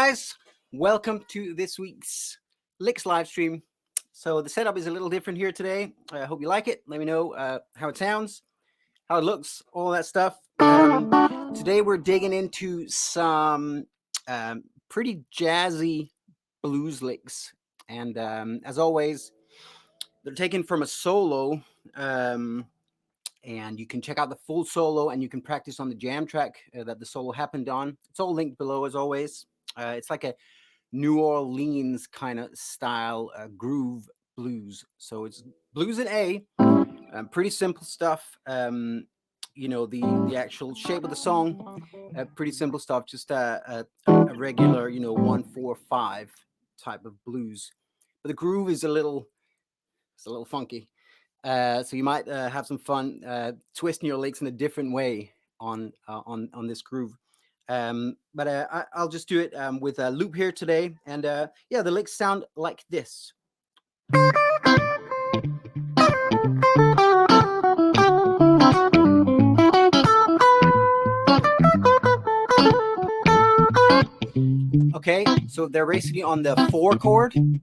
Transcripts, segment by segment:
guys, welcome to this week's Licks live stream. So the setup is a little different here today. I hope you like it. Let me know how it sounds, how it looks, all that stuff. Today we're digging into some pretty jazzy blues licks, and as always, they're taken from a solo. And you can check out the full solo, and you can practice on the jam track that the solo happened on. It's all linked below as always. It's like a New Orleans kind of style groove blues. So it's blues in A, pretty simple stuff. You know, the actual shape of the song, pretty simple stuff, just a regular, 1-4-5 type of blues. But the groove is a little funky. So you might have some fun twisting your licks in a different way on this groove. But I'll just do it with a loop here today. And yeah, the licks sound like this. Okay, so they're basically on the 4 chord and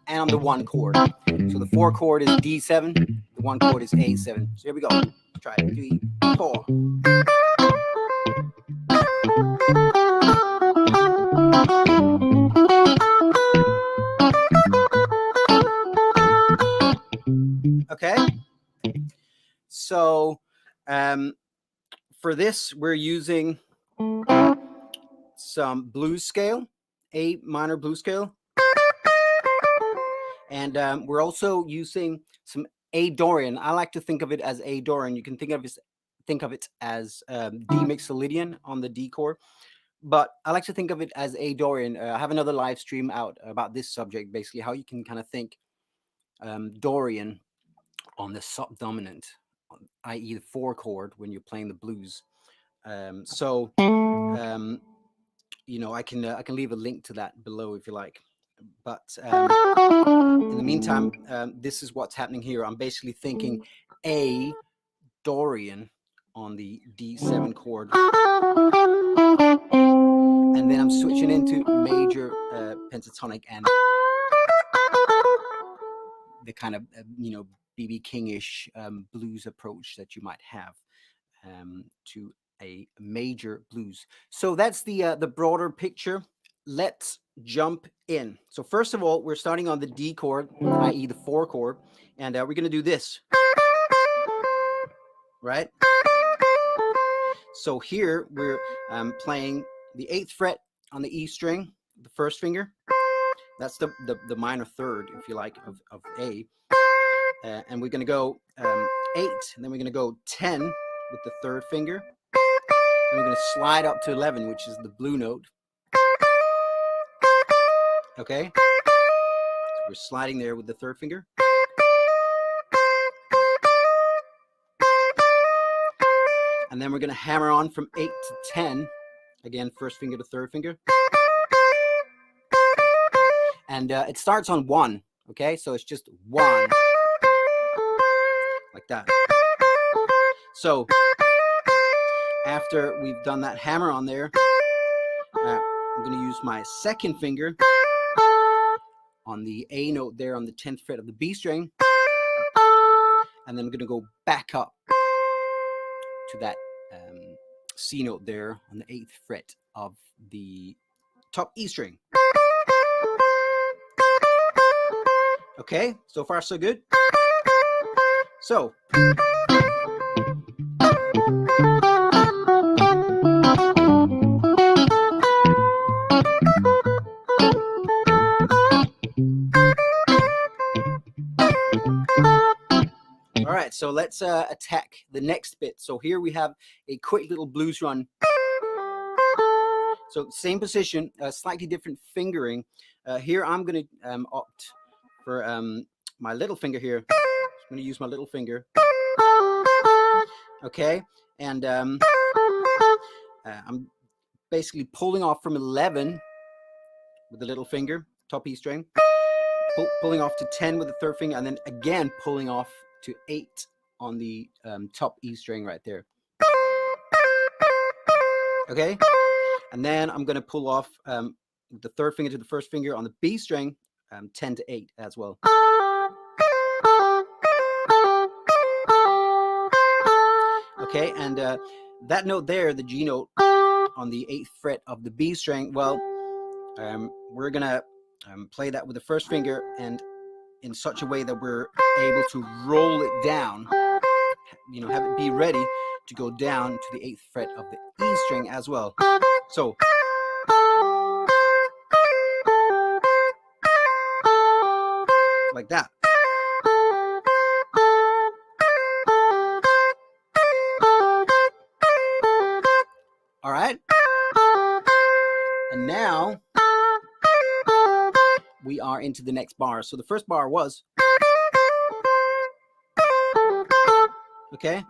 on the 1 chord. So the 4 chord is D7, the 1 chord is A7. So here we go. Let's try it. 3, 4. Okay, so for this we're using some blues scale, A minor blues scale, and we're also using some A Dorian. I like to think of it as A Dorian. You can think of it as D Mixolydian on the D chord, but I like to think of it as A Dorian. I have another live stream out about this subject, basically how you can kind of think Dorian on the subdominant, i.e. the 4 chord when you're playing the blues. I can leave a link to that below if you like. But in the meantime, this is what's happening here. I'm basically thinking A Dorian on the D7 chord, and then I'm switching into major pentatonic and the kind of B.B. King-ish blues approach that you might have to a major blues. So that's the broader picture. Let's jump in. So first of all, we're starting on the D chord, i.e. the 4 chord, and we're going to do this, right? So here we're playing the 8th fret on the E string, the first finger. That's the minor third, if you like, of A. And we're going to go 8, and then we're going to go 10 with the 3rd finger. And we're going to slide up to 11, which is the blue note. Okay? So we're sliding there with the 3rd finger. And then we're going to hammer on from 8 to 10. Again, 1st finger to 3rd finger. And it starts on 1. Okay? So it's just 1. Like that. So after we've done that hammer on there, I'm going to use my 2nd finger on the A note there on the 10th fret of the B string, and then I'm going to go back up to that C note there on the 8th fret of the top E string. Okay, so far so good. So all right, so let's attack the next bit. So here we have a quick little blues run. So same position, slightly different fingering. Here I'm going to opt for my little finger here. I'm going to use my little finger. Okay, and I'm basically pulling off from 11 with the little finger, top E string, pulling off to 10 with the 3rd finger, and then again pulling off to 8 on the top E string right there. Okay, and then I'm going to pull off the third finger to the first finger on the B string, 10 to 8 as well. Okay, and that note there, the G note on the 8th fret of the B string, well, we're gonna play that with the first finger and in such a way that we're able to roll it down, you know, have it be ready to go down to the 8th fret of the E string as well. So like that. All right. And now we are into the next bar. So the first bar was, okay.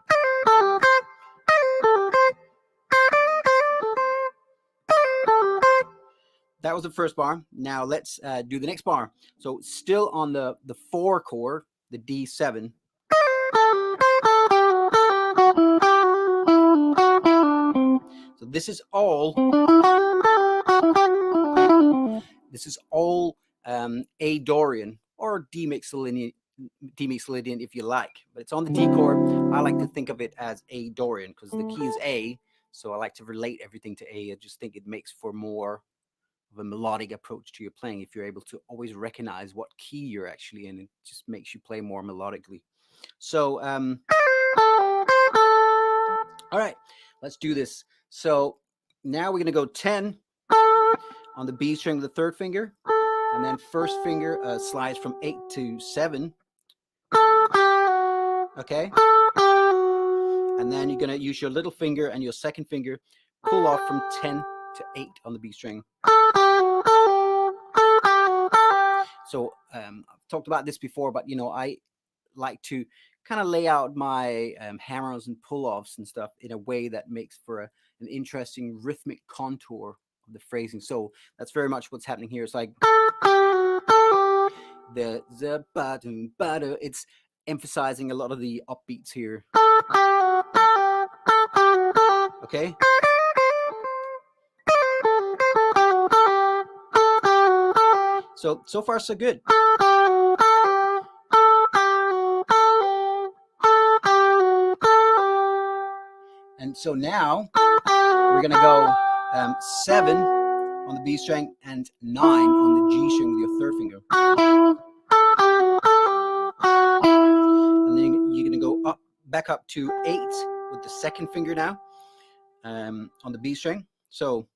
That was the first bar. Now let's do the next bar. So still on the 4 chord, the D7. So this is all A Dorian or D Mixolydian if you like, but it's on the D chord. I like to think of it as A Dorian because the key is A, so I like to relate everything to A. I just think it makes for more of a melodic approach to your playing if you're able to always recognize what key you're actually in. It just makes you play more melodically. So all right, let's do this. So now we're gonna go 10 on the B string of the third finger, and then first finger slides from 8 to 7. Okay, and then you're gonna use your little finger and your second finger, pull off from 10 to 8 on the B string. So I've talked about this before, but you know, I like to kind of lay out my hammers and pull-offs and stuff in a way that makes for an interesting rhythmic contour of the phrasing. So that's very much what's happening here. It's like it's emphasizing a lot of the upbeats here. Okay. So far so good. And so now we're gonna go 7 on the B string and 9 on the G string with your third finger. And then you're gonna go back up to 8 with the second finger now on the B string. So,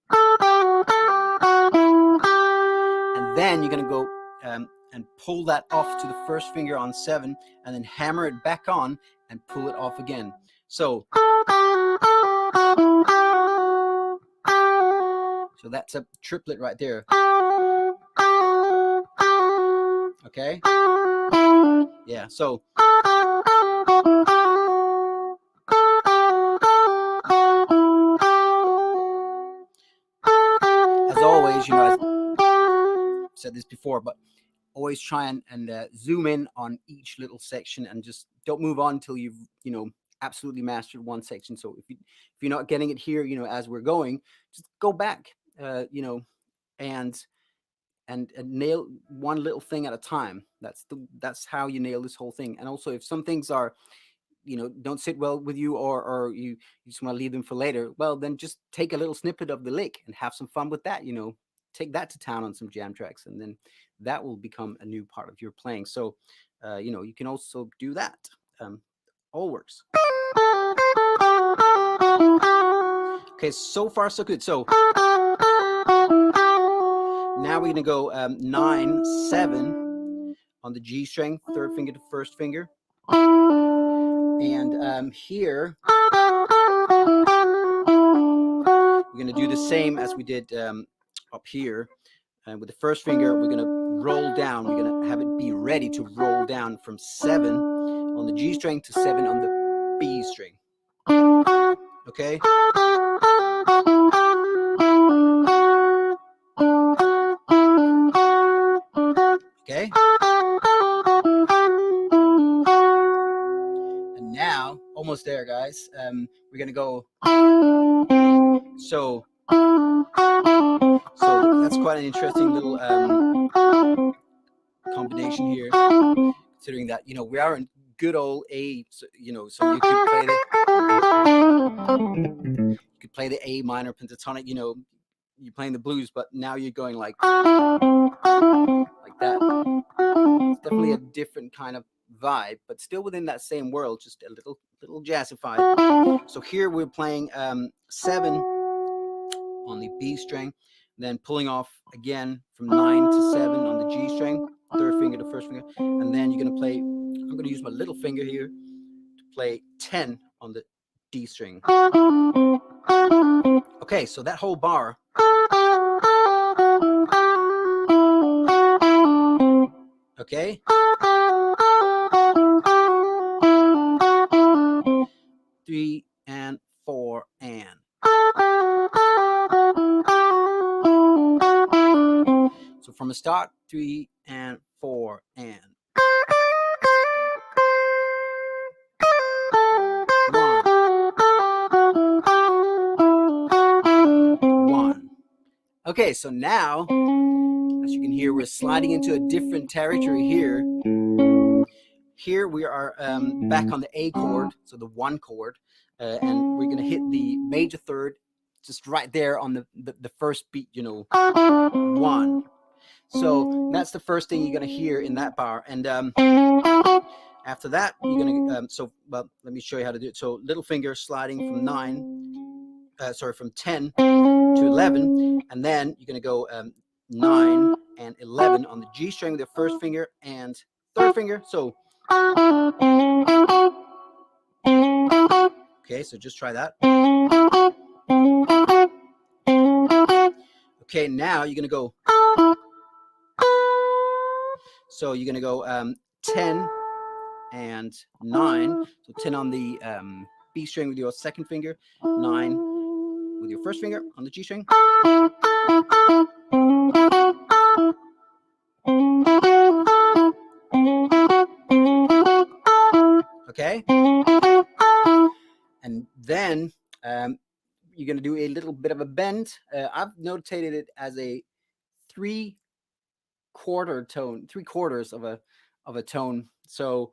and then you're gonna go and pull that off to the first finger on 7, and then hammer it back on and pull it off again. So that's a triplet right there. Okay? Yeah, so as always, you know, I've said this before, but always try and zoom in on each little section and just don't move on until you've, you know, absolutely mastered one section. So if you're not getting it here, you know, as we're going, just go back, you know, and nail one little thing at a time. That's how you nail this whole thing. And also, if some things are, you know, don't sit well with you, or you just want to leave them for later, well, then just take a little snippet of the lick and have some fun with that. You know, take that to town on some jam tracks, and then that will become a new part of your playing. So, you know, you can also do that. All works. Okay, so far so good. So now we're gonna go 9, 7 on the G string, third finger to first finger, and here we're gonna do the same as we did up here. And with the first finger, we're gonna roll down. We're gonna have it be ready to roll down from 7 on the G string to 7 on the B string. Okay. Okay. And now, almost there, guys. We're gonna go. So So that's quite an interesting little combination here, considering that, you know, we are in good old A, so, you know, so you could play the A minor pentatonic, you know, you're playing the blues, but now you're going like that. It's definitely a different kind of vibe, but still within that same world, just a little jazzified. So here we're playing 7 on the B string, then pulling off again from 9 to 7 on the G string, third finger to first finger, and then you're gonna play, I'm gonna use my little finger here to play 10 on the D string. Okay, so that whole bar, okay, 3 and 4 and. So from the start, 3 and 4 and. 1. Okay, so now, as you can hear, we're sliding into a different territory here. Here we are back on the A chord, so the 1 chord, and we're gonna hit the major third, just right there on the first beat, you know, 1. So that's the first thing you're gonna hear in that bar, and after that you're gonna well, let me show you how to do it. So little finger sliding from from 10 to 11, and then you're gonna go 9 and 11 on the G string with your first finger and third finger. So okay, so just try that. Okay, now you're gonna go. So you're gonna go 10 and 9. So 10 on the B string with your second finger, 9 with your first finger on the G string. Okay, and then you're going to do a little bit of a bend. I've notated it as a 3/4 tone, 3/4 of a tone. So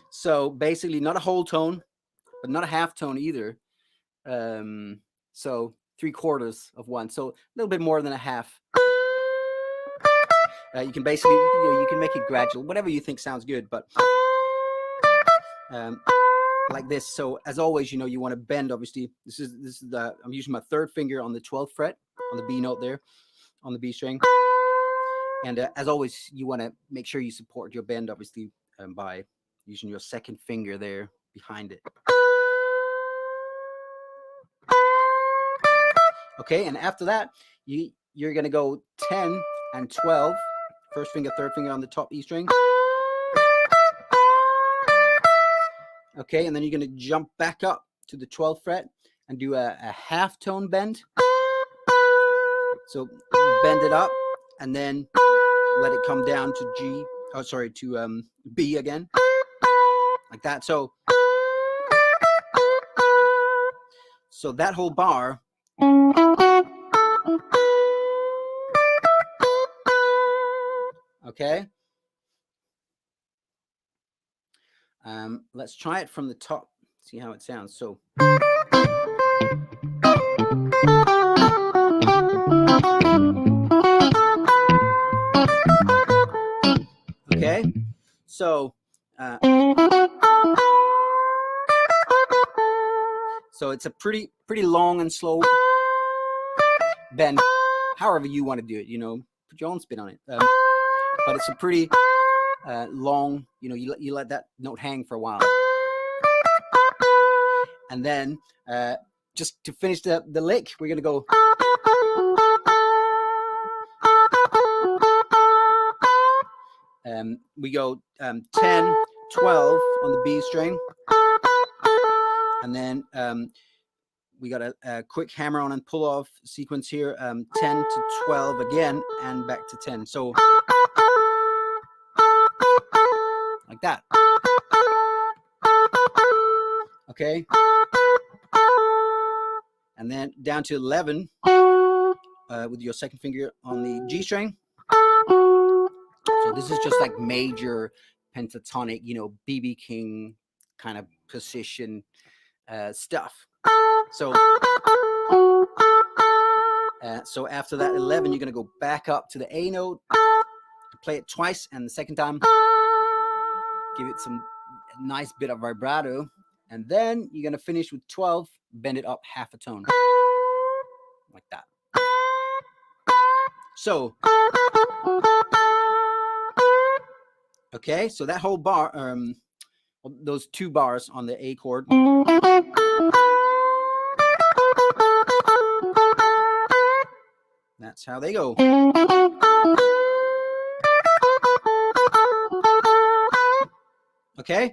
so basically not a whole tone, but not a half tone either. So 3/4 of one, so a little bit more than a half. You can basically, you can make it gradual, whatever you think sounds good, but like this. So as always, you know, you want to bend. Obviously, this is the, I'm using my third finger on the 12th fret on the B note there, on the B string. And as always, you want to make sure you support your bend, obviously, by using your second finger there behind it. Okay, and after that, you're gonna go 10 and 12, first finger, third finger on the top E string. Okay, and then you're gonna jump back up to the 12th fret and do a half tone bend. So bend it up and then let it come down to G. Oh, sorry, to B again, like that. So that whole bar. Okay. Let's try it from the top. See how it sounds. So. Okay. So. So it's a pretty long and slow bend. However you want to do it, you know, put your own spin on it. But it's a pretty long, you know, you let that note hang for a while. And then just to finish the lick, we're going to go. We go 10, 12 on the B string. And then we got a quick hammer on and pull off sequence here, 10 to 12 again, and back to 10. So like that. Okay. and then down to 11 with your second finger on the G string. So this is just like major pentatonic, BB King kind of position stuff. So so after that 11, you're going to go back up to the A note, play it twice, and the second time give it some nice bit of vibrato, and then you're going to finish with 12, bend it up half a tone like that. So okay, so that whole bar, those 2 bars on the A chord, that's how they go. Okay?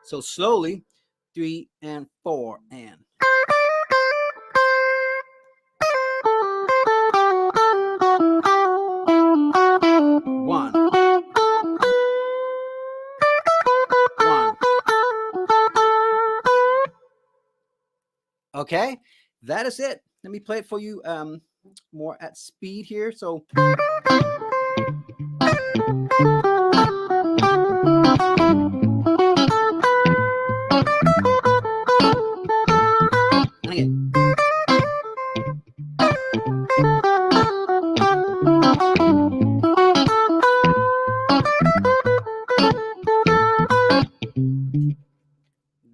So slowly, 3 and 4 and. One. Okay, that is it. Let me play it for you more at speed here. So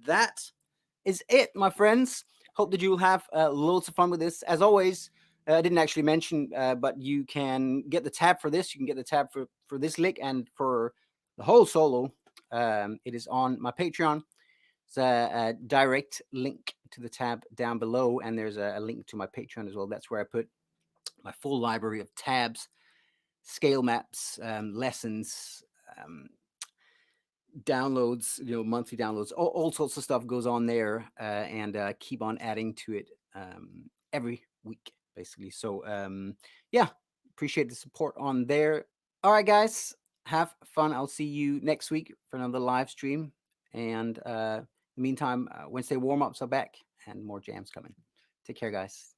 that is it, my friends. Hope that you'll have loads of fun with this. As always, I didn't actually mention, but you can get the tab for this. You can get the tab for this lick and for the whole solo. It is on my Patreon. It's a direct link to the tab down below, and there's a link to my Patreon as well. That's where I put my full library of tabs, scale maps, lessons, downloads, monthly downloads, all sorts of stuff goes on there, and keep on adding to it every week, basically. So yeah, appreciate the support on there. All right, guys, have fun. I'll see you next week for another live stream. And in the meantime, Wednesday warm-ups are back and more jams coming. Take care, guys.